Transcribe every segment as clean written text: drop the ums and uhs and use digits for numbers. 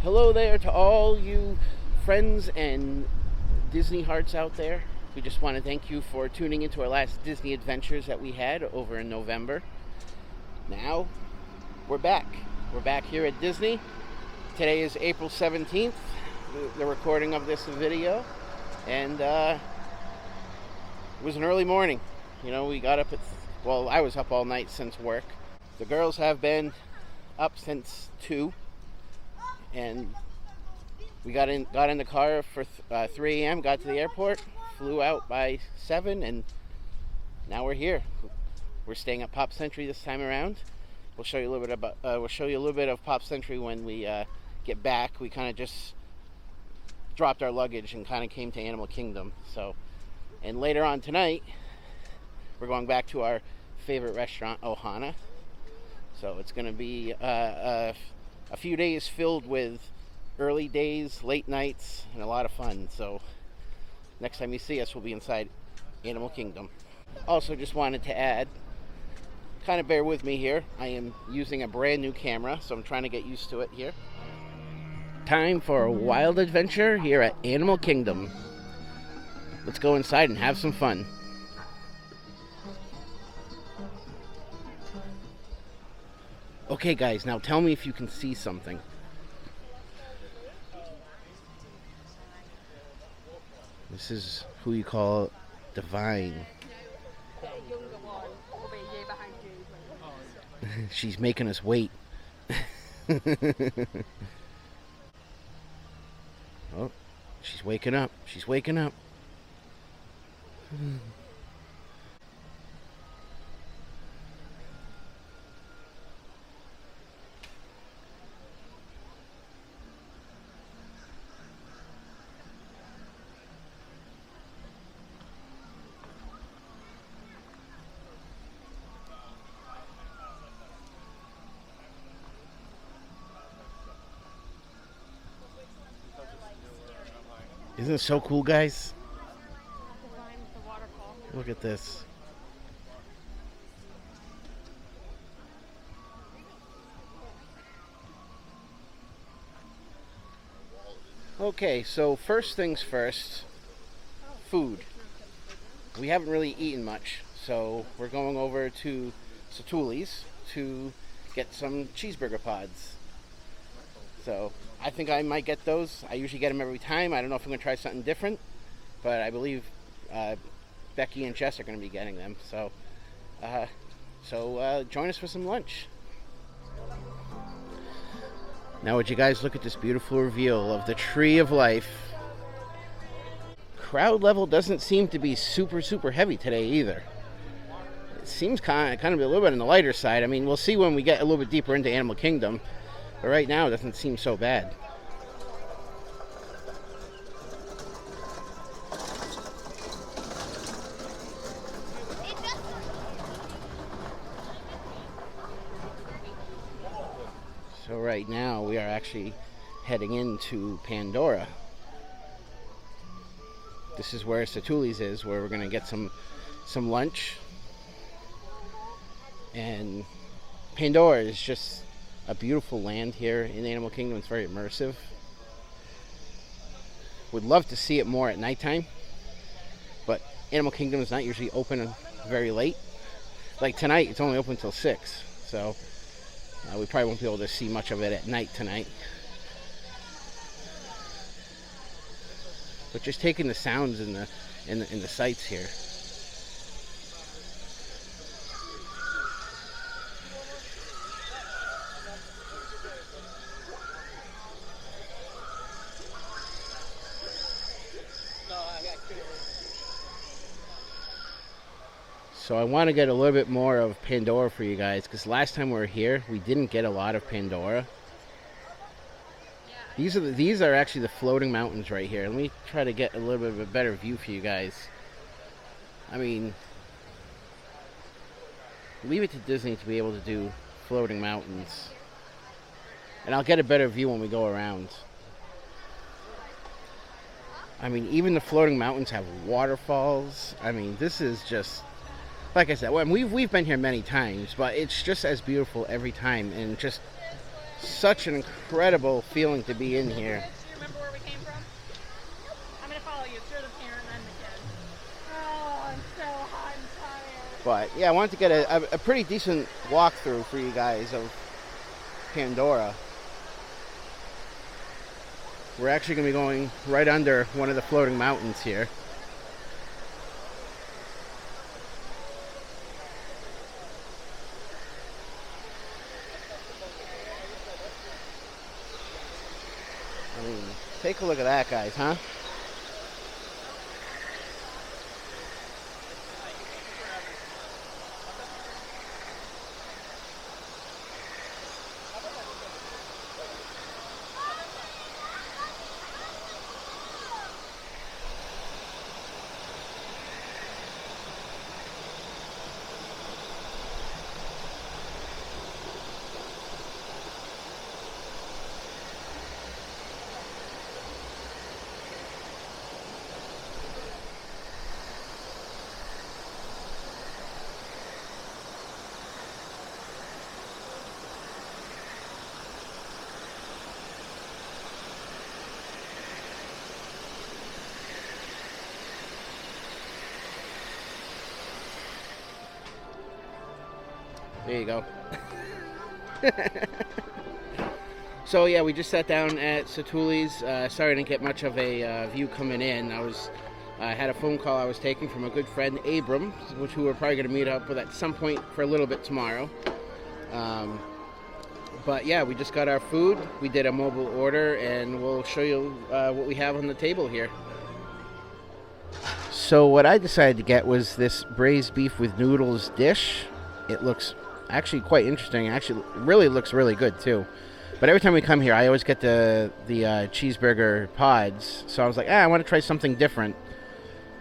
Hello there to all you friends and Disney hearts out there. We just want to thank you for tuning into our last Disney adventures that we had over in November. Now, we're back. We're back here at Disney. Today is April 17th, the recording of this video. And it was an early morning. You know, we got up I was up all night since work. The girls have been up since 2. And we got in the car for 3 a.m., got to the airport, flew out by 7, and now we're here. We're staying at Pop Century this time around. We'll show you a little bit of Pop Century when we get back. We kind of just dropped our luggage and kind of came to Animal Kingdom. And later on tonight, we're going back to our favorite restaurant, Ohana. So it's going to be a few days filled with early days, late nights, and a lot of fun. So next time you see us, we'll be inside Animal Kingdom. Also, just wanted to add, kind of bear with me here. I am using a brand new camera, so I'm trying to get used to it here. Time for a wild adventure here at Animal Kingdom. Let's go inside and have some fun. Okay guys, now tell me if you can see something. This is who you call Divine. She's making us wait. Oh, she's waking up. She's waking up. Isn't it so cool, guys? Look at this. Okay, so first things first, food. We haven't really eaten much, so we're going over to Satouli's to get some cheeseburger pods. So I think I might get those. I usually get them every time. I don't know if I'm going to try something different, but I believe Becky and Jess are going to be getting them. So join us for some lunch. Now would you guys look at this beautiful reveal of the Tree of Life. Crowd level doesn't seem to be super heavy today either. It seems kind of be a little bit on the lighter side. I mean, we'll see when we get a little bit deeper into Animal Kingdom. But right now, it doesn't seem so bad. So right now, we are actually heading into Pandora. This is where Satouli's is, where we're going to get some lunch. And Pandora is just a beautiful land here in Animal Kingdom. It's very immersive. Would love to see it more at nighttime, but Animal Kingdom is not usually open very late. Like tonight, it's only open until 6, so we probably won't be able to see much of it at night tonight. But just taking the sounds in the sights here. So I want to get a little bit more of Pandora for you guys, because last time we were here, we didn't get a lot of Pandora. These are actually the floating mountains right here. Let me try to get a little bit of a better view for you guys. I mean, leave it to Disney to be able to do floating mountains. And I'll get a better view when we go around. I mean, even the floating mountains have waterfalls. I mean, this is just, like I said, we've been here many times, but it's just as beautiful every time, and just Such an incredible feeling to be in here. Do you remember where we came from? I'm going to follow you. You're the parent and I'm the kid. Oh, I'm so hot and tired. But yeah, I wanted to get a pretty decent walkthrough for you guys of Pandora. We're actually going to be going right under one of the floating mountains here. I mean, take a look at that, guys, huh? There you go. So yeah, we just sat down at Satuli's. Sorry I didn't get much of a view coming in. I had a phone call I was taking from a good friend, Abram, which we were probably going to meet up with at some point for a little bit tomorrow. But yeah, we just got our food. We did a mobile order, and we'll show you what we have on the table here. So what I decided to get was this braised beef with noodles dish. It looks actually quite interesting. Actually, really looks really good too. But every time we come here, I always get the cheeseburger pods. So I was like, I want to try something different.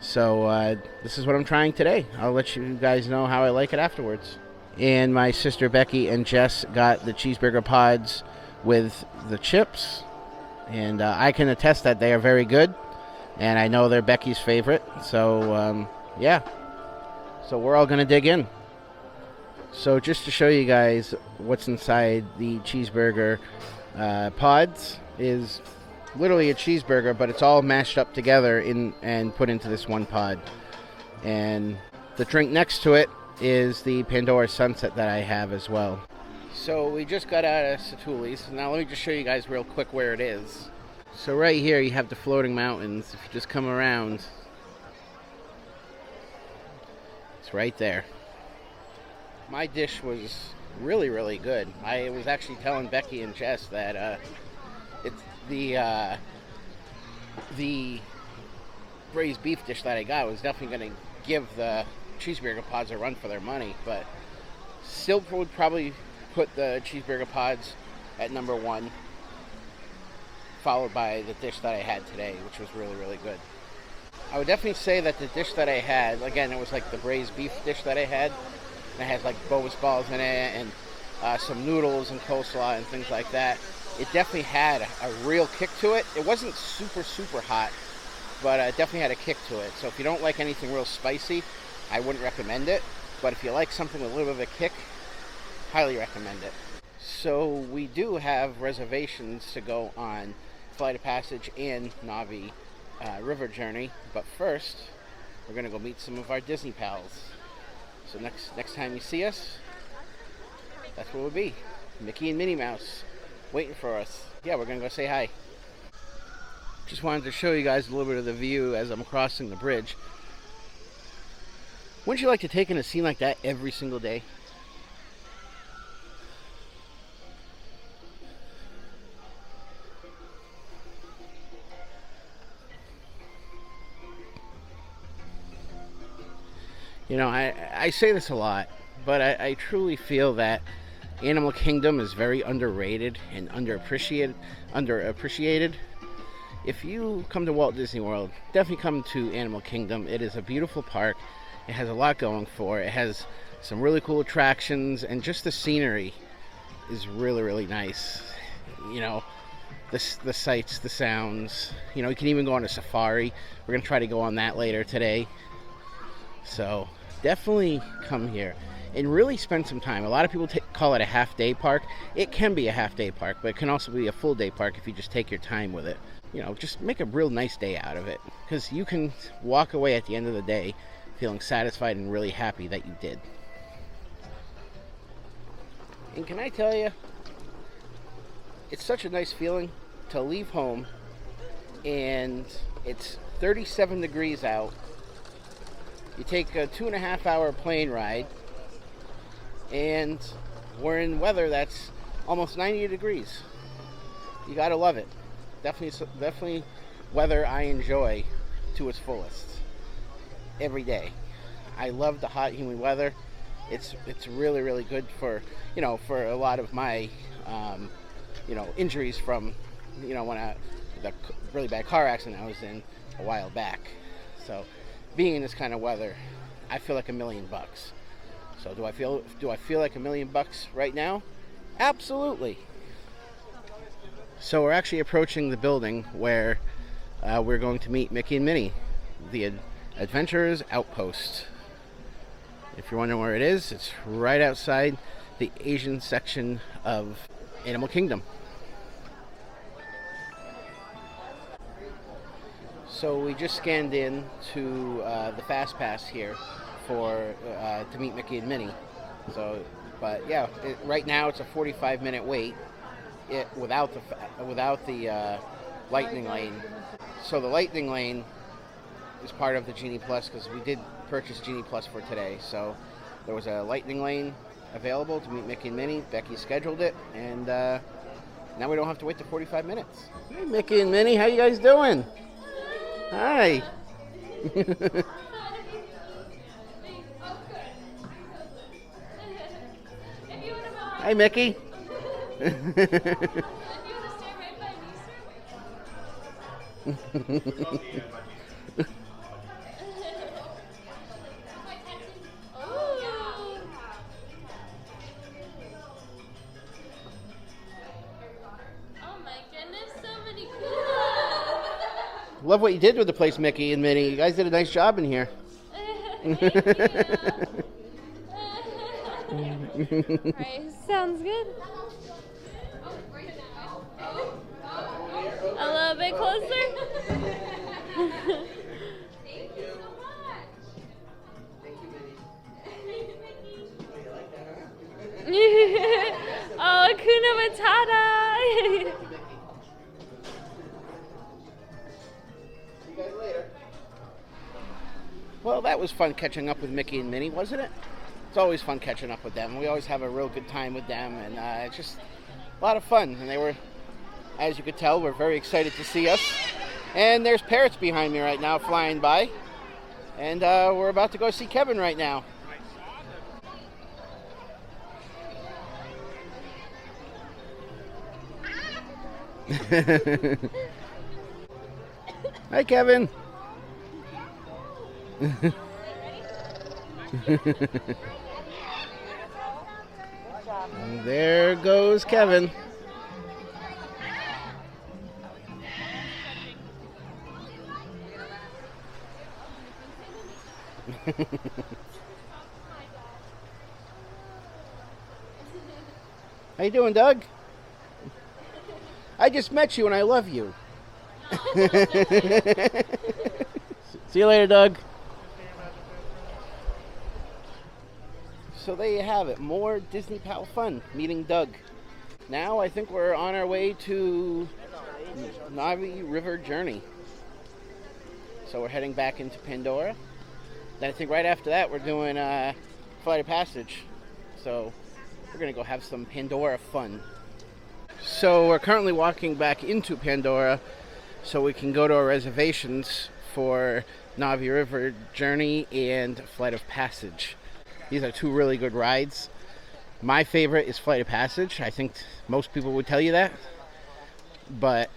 So this is what I'm trying today. I'll let you guys know how I like it afterwards. And my sister Becky and Jess got the cheeseburger pods with the chips. And I can attest that they are very good. And I know they're Becky's favorite. So, yeah. So we're all going to dig in. So just to show you guys what's inside the cheeseburger pods is literally a cheeseburger, but it's all mashed up together and put into this one pod. And the drink next to it is the Pandora Sunset that I have as well. So we just got out of Satuli's. Now let me just show you guys real quick where it is. So right here you have the floating mountains. If you just come around, it's right there. My dish was really, really good. I was actually telling Becky and Jess that it's the braised beef dish that I got was definitely going to give the cheeseburger pods a run for their money, but still would probably put the cheeseburger pods at number one, followed by the dish that I had today, which was really, really good. I would definitely say that the dish that I had, again, it was like the braised beef dish that I had. It has like bovis balls in it and some noodles and coleslaw and things like that. It definitely had a real kick to it. It wasn't super, super hot, but it definitely had a kick to it. So if you don't like anything real spicy, I wouldn't recommend it. But if you like something with a little bit of a kick, highly recommend it. So we do have reservations to go on Flight of Passage and Na'vi River Journey. But first, we're going to go meet some of our Disney pals. So next time you see us, that's where we'll be. Mickey and Minnie Mouse waiting for us. Yeah, we're going to go say hi. Just wanted to show you guys a little bit of the view as I'm crossing the bridge. Wouldn't you like to take in a scene like that every single day? You know, I say this a lot, but I truly feel that Animal Kingdom is very underrated and underappreciated. If you come to Walt Disney World, definitely come to Animal Kingdom. It is a beautiful park. It has a lot going for it. It has some really cool attractions, and just the scenery is really, really nice. You know, the sights, the sounds. You know, you can even go on a safari. We're going to try to go on that later today. So definitely come here and really spend some time. A lot of people call it a half-day park. It can be a half-day park, but it can also be a full-day park if you just take your time with it. You know, just make a real nice day out of it, because you can walk away at the end of the day feeling satisfied and really happy that you did. And can I tell you, it's such a nice feeling to leave home and it's 37 degrees out. You take a 2.5-hour plane ride and we're in weather that's almost 90 degrees. You gotta love it. Definitely weather I enjoy to its fullest every day. I love the hot, humid weather. It's really, really good for, you know, for a lot of my injuries from, you know, the really bad car accident I was in a while back. So being in this kind of weather, I feel like $1 million. So do I feel like $1 million right now? Absolutely. So we're actually approaching the building where we're going to meet Mickey and Minnie, the Adventurers Outpost. If you're wondering where it is, it's right outside the Asian section of Animal Kingdom. So we just scanned in to the Fast Pass here for to meet Mickey and Minnie. So, but yeah, right now it's a 45-minute wait. Without the Lightning Lane. So the Lightning Lane is part of the Genie Plus because we did purchase Genie Plus for today. So there was a Lightning Lane available to meet Mickey and Minnie. Becky scheduled it, and now we don't have to wait the 45 minutes. Hey, Mickey and Minnie, how you guys doing? Hi. Hi, Mickey. Love what you did with the place, Mickey and Minnie. You guys did a nice job in here. Right, sounds good. A little bit closer. Thank you so much. Oh, Hakuna Matata. See you guys later. Well, that was fun catching up with Mickey and Minnie, wasn't it? It's always fun catching up with them. We always have a real good time with them, and it's just a lot of fun. And they were, as you could tell, we're very excited to see us. And there's parrots behind me right now flying by. And we're about to go see Kevin right now. Hi, Kevin. And there goes Kevin. How you doing, Doug? I just met you and I love you. See you later, Doug. So there you have it, more Disney Pal fun, meeting Doug. Now I think we're on our way to Navi River Journey. So we're heading back into Pandora. Then I think right after that we're doing Flight of Passage. So we're gonna go have some Pandora fun. So we're currently walking back into Pandora so we can go to our reservations for Navi River Journey and Flight of Passage. These are two really good rides. My favorite is Flight of Passage. I think most people would tell you that. But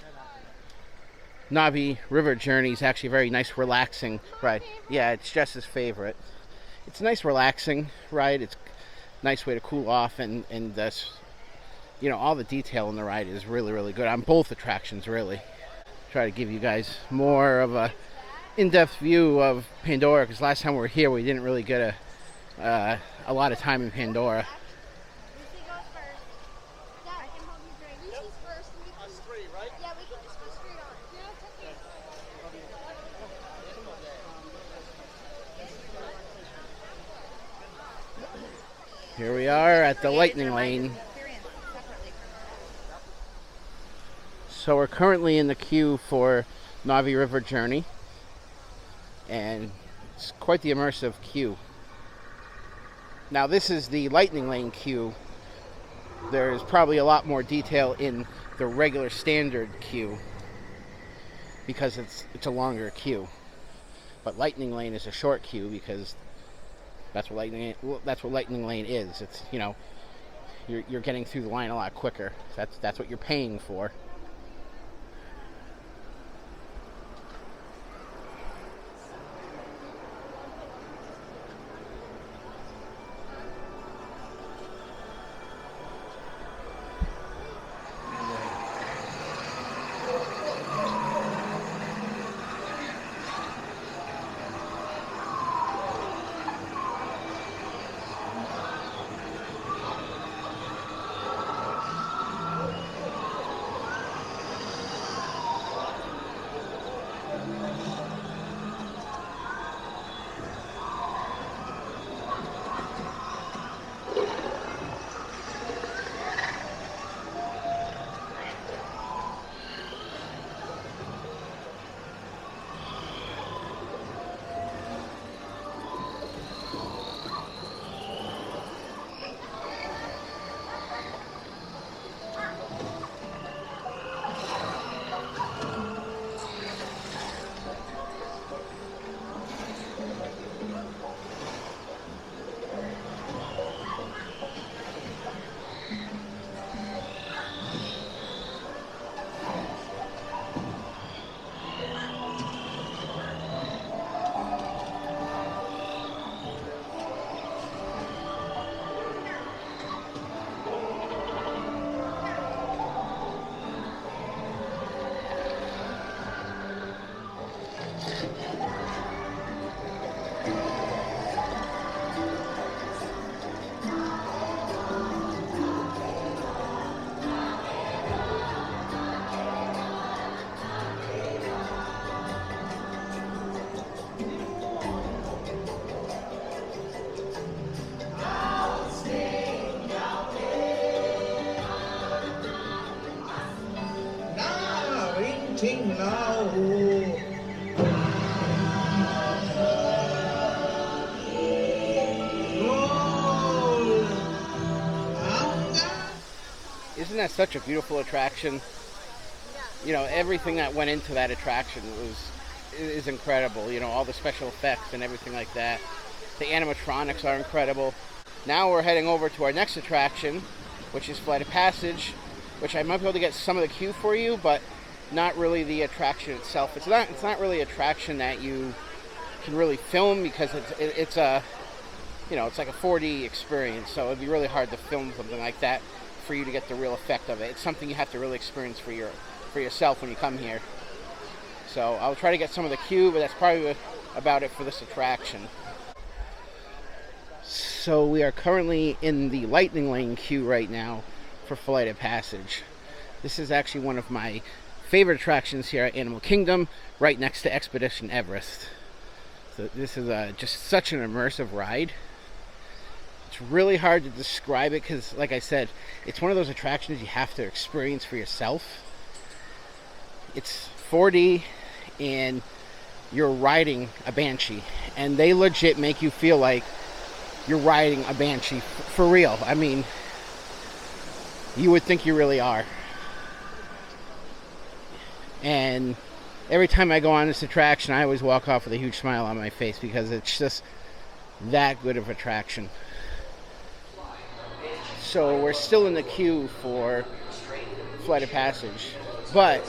Navi River Journey is actually a very nice, relaxing ride. Yeah, it's Jess's favorite. It's a nice, relaxing ride. It's a nice way to cool off, and you know, all the detail in the ride is really, really good on both attractions, really. Try to give you guys more of a in-depth view of Pandora, because last time we were here, we didn't really get a lot of time in Pandora. Here we are at the lightning lane. So we're currently in the queue for Navi River Journey, and it's quite the immersive queue. Now this is the lightning lane queue. There's probably a lot more detail in the regular standard queue because it's a longer queue. But lightning lane is a short queue because that's what lightning lane is. It's, you know, you're getting through the line a lot quicker. That's what you're paying for. Isn't that such a beautiful attraction? You know, everything that went into that attraction is incredible. You know, all the special effects and everything like that. The animatronics are incredible. Now we're heading over to our next attraction, which is Flight of Passage, which I might be able to get some of the queue for you, but not really the attraction itself. It's not really an attraction that you can really film because it's a, you know, it's like a 4D experience, so it'd be really hard to film something like that for you to get the real effect of it. It's something you have to really experience for yourself when you come here. So I'll try to get some of the queue, but that's probably about it for this attraction. So we are currently in the lightning lane queue right now for Flight of Passage. This is actually one of my favorite attractions here at Animal Kingdom, right next to Expedition Everest. So this is just such an immersive ride. It's really hard to describe it because, like I said, it's one of those attractions you have to experience for yourself. It's 4D and you're riding a Banshee, and they legit make you feel like you're riding a Banshee for real. I mean, you would think you really are. And every time I go on this attraction, I always walk off with a huge smile on my face because it's just that good of an attraction. So we're still in the queue for Flight of Passage, but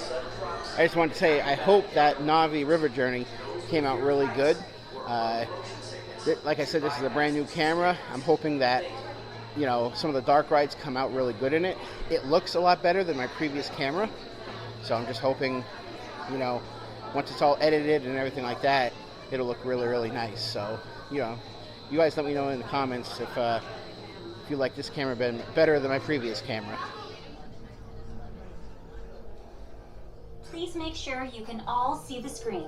I just want to say I hope that Navi River Journey came out really good. Like I said, this is a brand new camera. I'm hoping that, you know, some of the dark rides come out really good in it. It looks a lot better than my previous camera, so I'm just hoping, you know, once it's all edited and everything like that, it'll look really, really nice. So, you know, you guys let me know in the comments if you like this camera better than my previous camera. Please make sure you can all see the screen.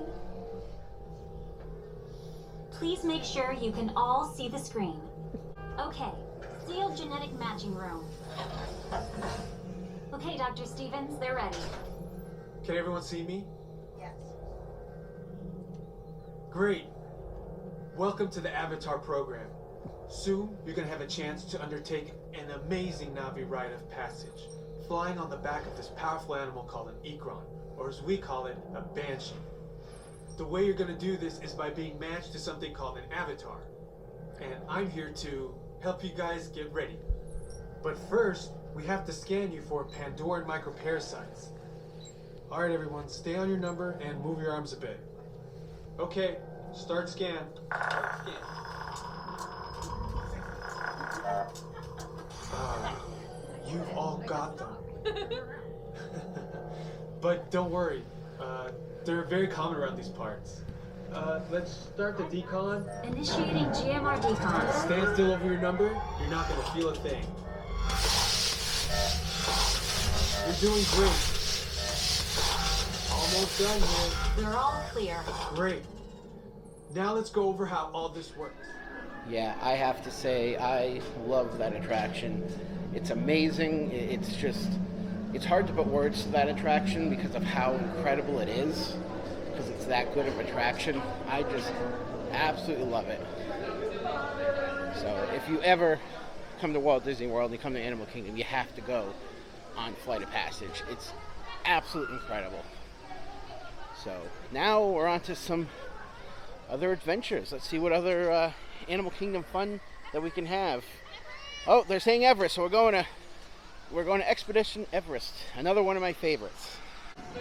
Please make sure you can all see the screen. Okay, sealed genetic matching room. Okay, Dr. Stevens, they're ready. Can everyone see me? Yes. Great. Welcome to the Avatar program. Soon, you're going to have a chance to undertake an amazing Navi rite of passage, flying on the back of this powerful animal called an Ikron, or as we call it, a Banshee. The way you're going to do this is by being matched to something called an avatar. And I'm here to help you guys get ready. But first, we have to scan you for Pandoran microparasites. Alright everyone, stay on your number and move your arms a bit. Okay, start scan. You've all got them. But don't worry, they're very common around these parts. Let's start the decon. Initiating GMR decon. Stand still over your number, you're not going to feel a thing. You're doing great. Almost done here. We're all clear. Great. Now let's go over how all this works. Yeah, I have to say, I love that attraction. It's amazing. It's hard to put words to that attraction because of how incredible it is, because it's that good of an attraction. I just absolutely love it. So if you ever come to Walt Disney World and you come to Animal Kingdom, you have to go on Flight of Passage. It's absolutely incredible. So now we're on to some other adventures. Let's see what other Animal Kingdom fun that we can have. Oh, they're saying Everest, so we're going to Expedition Everest, another one of my favorites.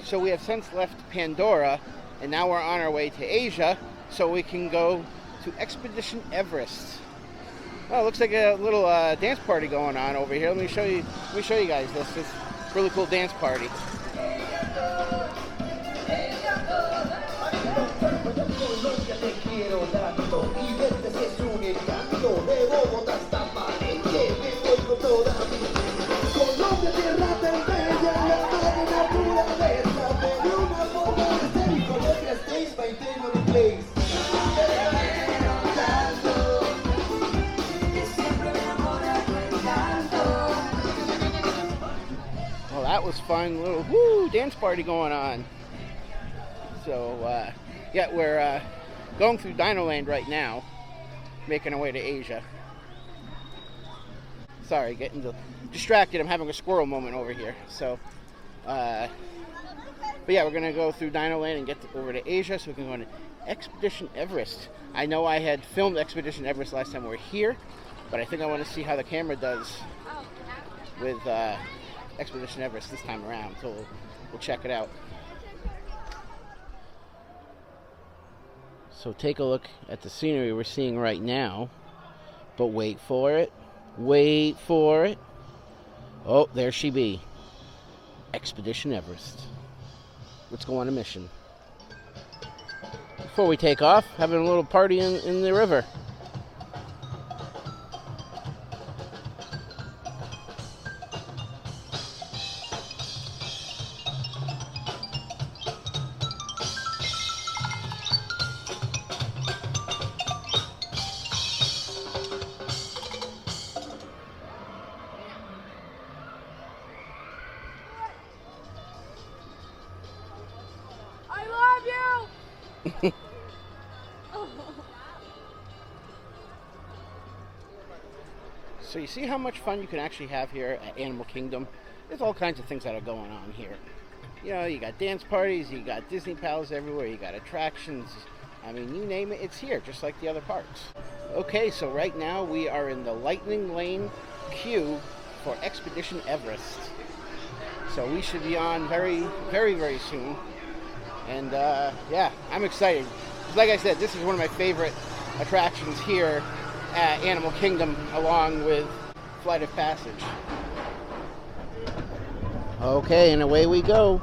So we have since left Pandora, and now we're on our way to Asia, so we can go to Expedition Everest. Oh, it looks like a little dance party going on over here. Let me show you guys this really cool dance party. Well, that was fun. Little dance party going on. So yeah, we're going through Dino Land right now, making our way to Asia. Sorry, getting distracted. I'm having a squirrel moment over here. So, but yeah, we're gonna go through Dino Land and get over to Asia, so we can go to Expedition Everest. I know I had filmed Expedition Everest last time we were here, but I think I want to see how the camera does with Expedition Everest this time around. So we'll check it out. So take a look at the scenery we're seeing right now, but wait for it. Wait for it. Oh, there she be. Expedition Everest. Let's go on a mission. Before we take off, having a little party in the river. So you see how much fun you can actually have here at Animal Kingdom? There's all kinds of things that are going on here. You know, you got dance parties, you got Disney Palace everywhere, you got attractions. I mean, you name it, it's here, just like the other parks. Okay, so right now we are in the Lightning Lane queue for Expedition Everest. So we should be on very, very, very soon. And yeah, I'm excited. Like I said, this is one of my favorite attractions here at Animal Kingdom, along with Flight of Passage. Okay, and away we go.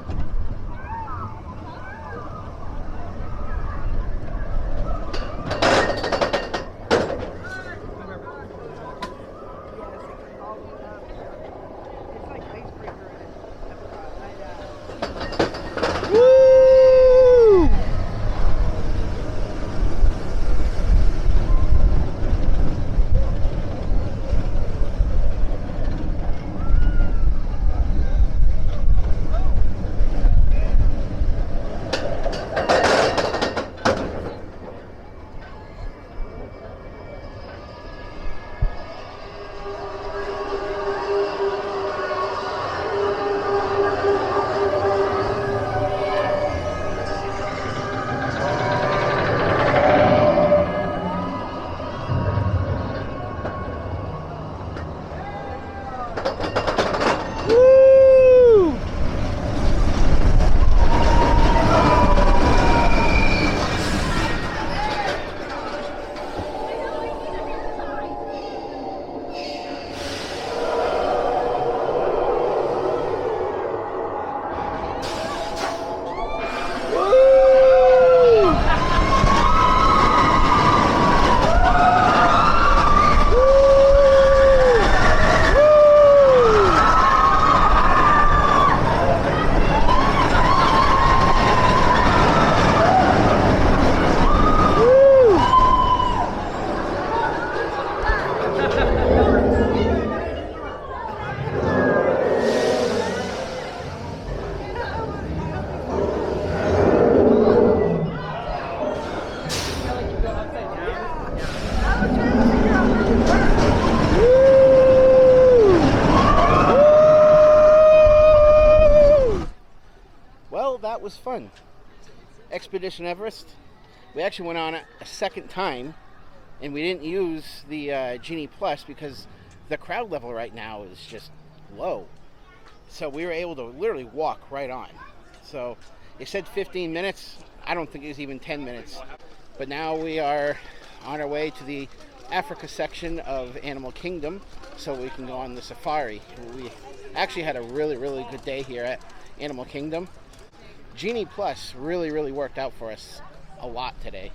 that was fun. Expedition Everest. We actually went on it a second time, and we didn't use the Genie Plus because the crowd level right now is just low. So we were able to literally walk right on. So it said 15 minutes. I don't think it was even 10 minutes. But now we are on our way to the Africa section of Animal Kingdom so we can go on the safari. We actually had a really, really good day here at Animal Kingdom. Genie Plus really worked out for us a lot today.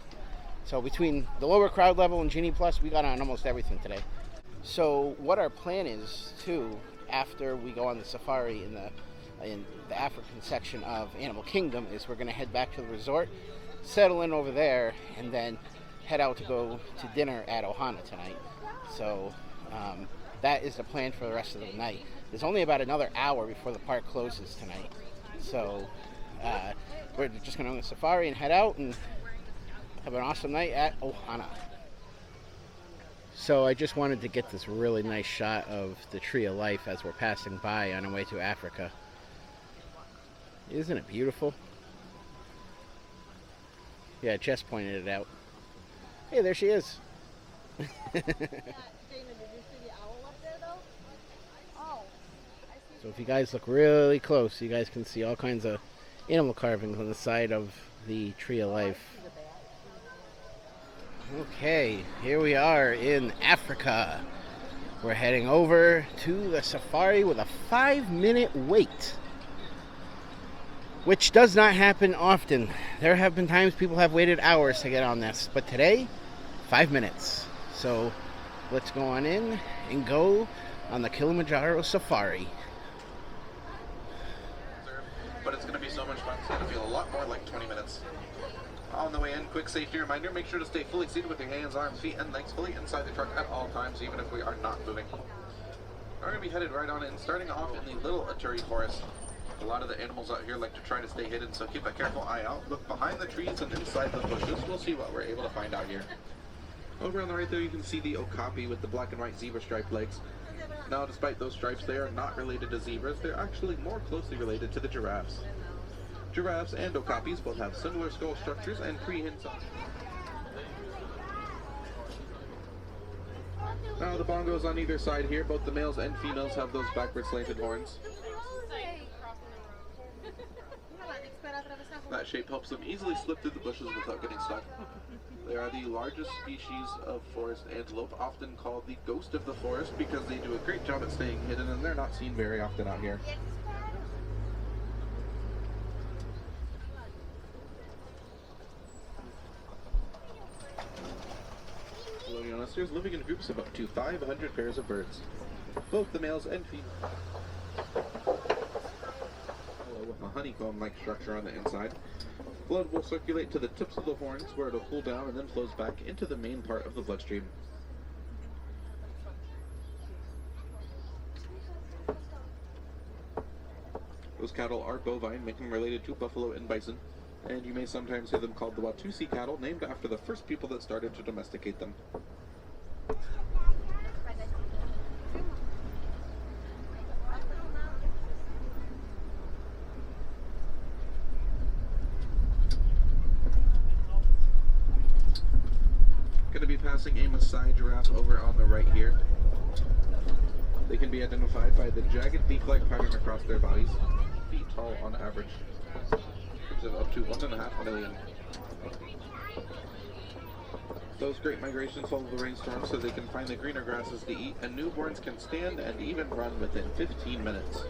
So between the lower crowd level and Genie Plus, we got on almost everything today. So what our plan is too, after we go on the safari in the African section of Animal Kingdom, is we're going to head back to the resort, settle in over there, and then head out to go to dinner at Ohana tonight. So that is the plan for the rest of the night. There's only about another hour before the park closes tonight. So we're just going to go on the safari and head out and have an awesome night at Ohana. So I just wanted to get this really nice shot of the Tree of Life as we're passing by on our way to Africa. Isn't it beautiful? Yeah, Jess pointed it out. Hey, there she is. So if you guys look really close, you guys can see all kinds of animal carvings on the side of the Tree of Life. Okay, here we are in Africa. We're heading over to the safari with a 5-minute wait, which does not happen often. There have been times people have waited hours to get on this, but today, 5 minutes. So let's go on in and go on the Kilimanjaro Safari. But it's going to be so much fun. It's going to feel a lot more like 20 minutes. On the way in, quick safety reminder, make sure to stay fully seated with your hands, arms, feet, and legs fully inside the truck at all times, even if we are not moving. We're going to be headed right on in, starting off in the Little Aturi Forest. A lot of the animals out here like to try to stay hidden, so keep a careful eye out. Look behind the trees and inside the bushes. We'll see what we're able to find out here. Over on the right there, you can see the okapi with the black and white zebra striped legs. Now, despite those stripes, they are not related to zebras. They're actually more closely related to the giraffes. Giraffes and okapis both have similar skull structures and prehensile. Now, the bongos on either side here, both the males and females have those backward slanted horns. That shape helps them easily slip through the bushes without getting stuck. They are the largest species of forest antelope, often called the ghost of the forest because they do a great job at staying hidden and they're not seen very often out here. Floating on us, there's living in groups of up to 500 pairs of birds, both the males and females. With a honeycomb-like structure on the inside. Blood will circulate to the tips of the horns where it'll cool down and then flows back into the main part of the bloodstream. Those cattle are bovine, making them related to buffalo and bison, and you may sometimes hear them called the Watusi cattle, named after the first people that started to domesticate them. Going to be passing a Maasai giraffe over on the right here. They can be identified by the jagged beak-like pattern across their bodies, feet tall on average, of up to 1.5 million. Those great migrations follow the rainstorm so they can find the greener grasses to eat, and newborns can stand and even run within 15 minutes.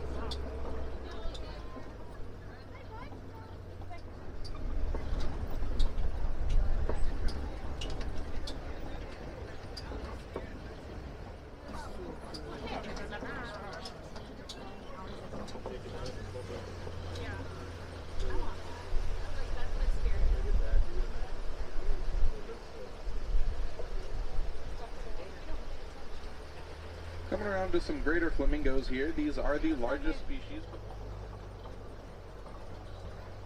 Coming around to some greater flamingos here. These are the largest species.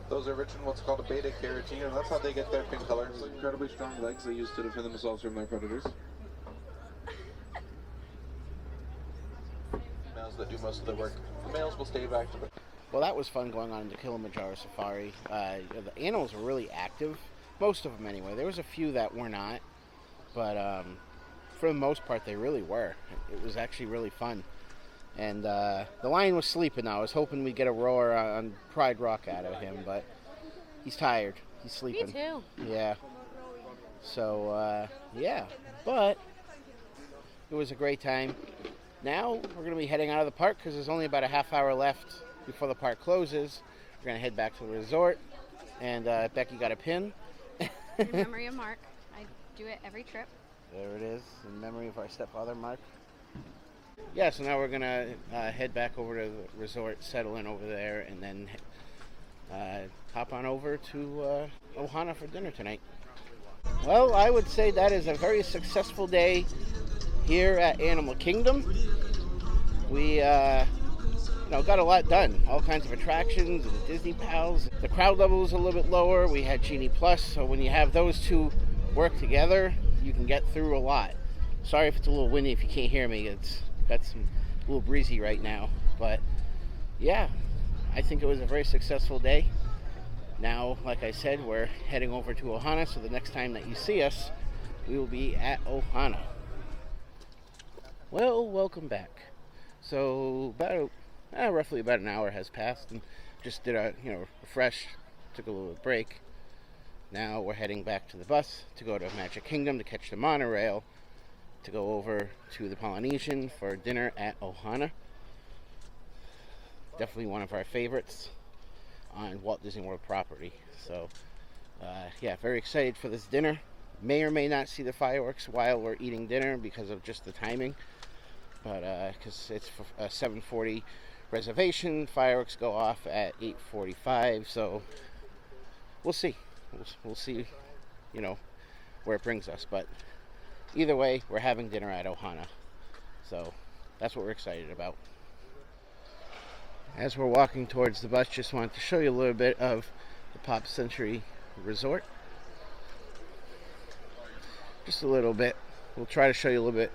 Those are rich in what's called a beta carotene, and that's how they get their pink color. Incredibly strong legs they use to defend themselves from their predators. Males that do most of the work. The males will stay back to the... Well, that was fun going on the Kilimanjaro Safari. The animals were really active, most of them anyway. There was a few that were not, but for the most part, they really were. It was actually really fun. And the lion was sleeping now. I was hoping we'd get a roar on Pride Rock out of him, but he's tired. He's sleeping. Me too. Yeah. So, yeah. But it was a great time. Now we're going to be heading out of the park because there's only about a half hour left before the park closes. We're going to head back to the resort. And Becky got a pin. In memory of Mark. I do it every trip. There it is, in memory of our stepfather, Mark. Yeah, so now we're going to head back over to the resort, settle in over there, and then hop on over to Ohana for dinner tonight. Well, I would say that is a very successful day here at Animal Kingdom. We got a lot done. All kinds of attractions and Disney Pals. The crowd level was a little bit lower. We had Genie Plus, so when you have those two work together, you can get through a lot. Sorry if it's a little windy if you can't hear me. It's got some a little breezy right now. But yeah, I think it was a very successful day. Now, like I said, we're heading over to Ohana, so the next time that you see us, we will be at Ohana. Well, welcome back. So roughly about an hour has passed, and just did a refresh, took a little break. Now we're heading back to the bus to go to Magic Kingdom to catch the monorail, to go over to the Polynesian for dinner at Ohana. Definitely one of our favorites on Walt Disney World property. So, yeah, very excited for this dinner. May or may not see the fireworks while we're eating dinner because of just the timing. But, because it's a 7:40 reservation, fireworks go off at 8:45. So, we'll see. We'll see, where it brings us. But either way, we're having dinner at Ohana. So, that's what we're excited about. As we're walking towards the bus, just wanted to show you a little bit of the Pop Century Resort. Just a little bit. We'll try to show you a little bit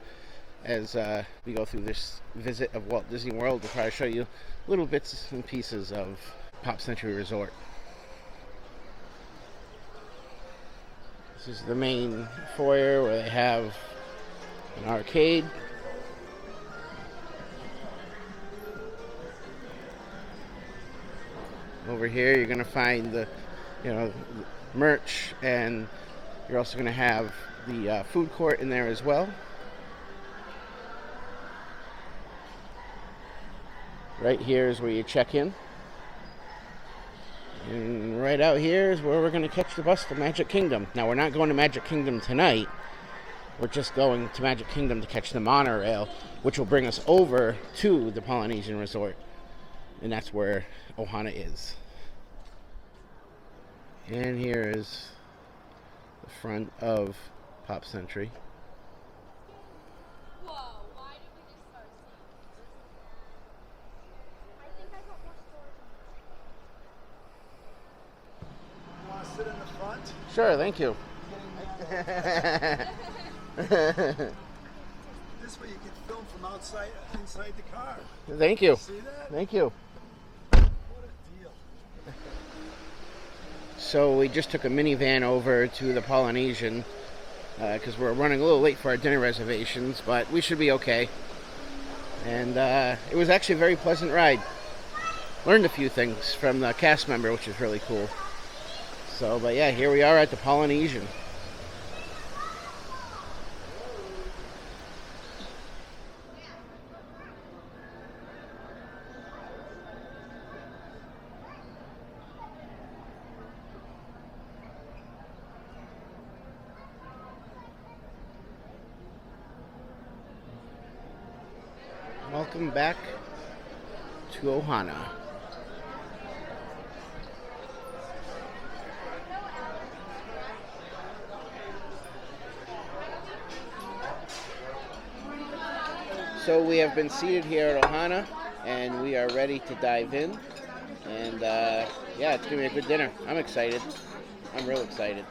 as we go through this visit of Walt Disney World. We'll try to show you little bits and pieces of Pop Century Resort. This is the main foyer where they have an arcade. Over here you're going to find the merch, and you're also going to have the food court in there as well. Right here is where you check in. And right out here is where we're going to catch the bus to Magic Kingdom. Now, we're not going to Magic Kingdom tonight. We're just going to Magic Kingdom to catch the monorail, which will bring us over to the Polynesian Resort. And that's where Ohana is. And here is the front of Pop Century. Whoa, why did we just start You want to sit in the front? Sure, thank you. This way you can film from inside the car. Thank you. See that? Thank you. What a deal. So we just took a minivan over to the Polynesian because we're running a little late for our dinner reservations, but we should be okay. And it was actually a very pleasant ride. Learned a few things from the cast member, which is really cool. So, but yeah, here we are at the Polynesian. Welcome back to Ohana. So we have been seated here at Ohana, and we are ready to dive in. And yeah, it's gonna be a good dinner. I'm excited. I'm real excited.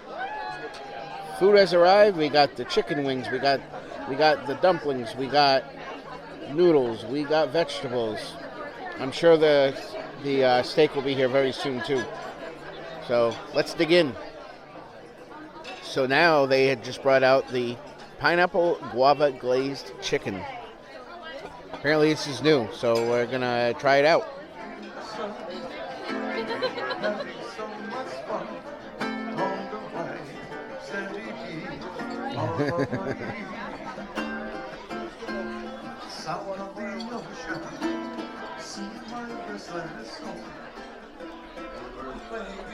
Food has arrived. We got the chicken wings. We got the dumplings. We got noodles. We got vegetables. I'm sure the the steak will be here very soon too. So let's dig in. So now they had just brought out the pineapple guava glazed chicken. Apparently this is new, so we're gonna try it out.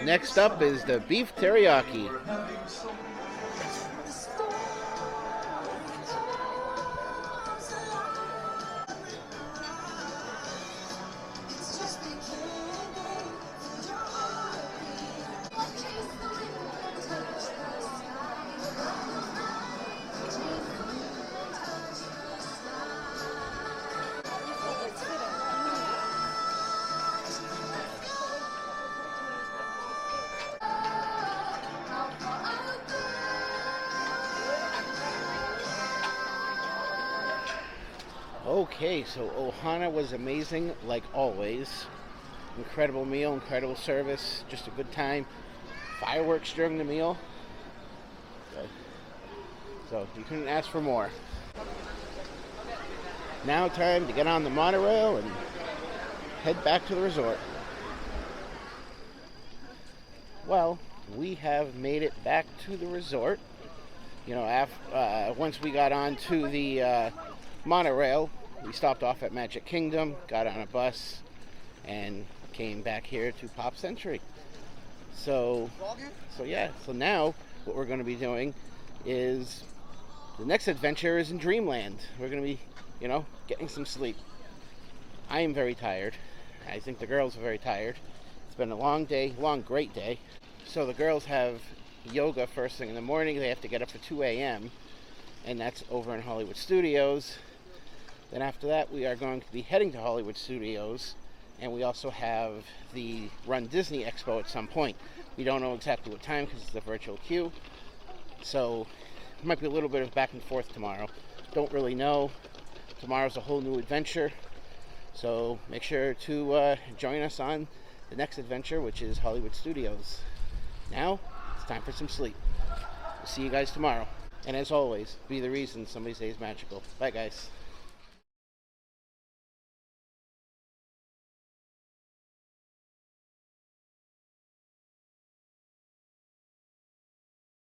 Next up is the beef teriyaki. Okay, so Ohana was amazing, like always. Incredible meal, incredible service, just a good time. Fireworks during the meal. Good. So you couldn't ask for more. Now time to get on the monorail and head back to the resort. Well, we have made it back to the resort. You know, once we got onto the monorail, we stopped off at Magic Kingdom, got on a bus, and came back here to Pop Century. So now what we're going to be doing is the next adventure is in Dreamland. We're going to be, getting some sleep. I am very tired. I think the girls are very tired. It's been a long day, great day. So the girls have yoga first thing in the morning. They have to get up at 2 a.m. and that's over in Hollywood Studios. Then after that, we are going to be heading to Hollywood Studios, and we also have the Run Disney Expo at some point. We don't know exactly what time because it's a virtual queue, so it might be a little bit of back and forth tomorrow. Don't really know. Tomorrow's a whole new adventure, so make sure to join us on the next adventure, which is Hollywood Studios. Now, it's time for some sleep. We'll see you guys tomorrow. And as always, be the reason somebody's day is magical. Bye, guys.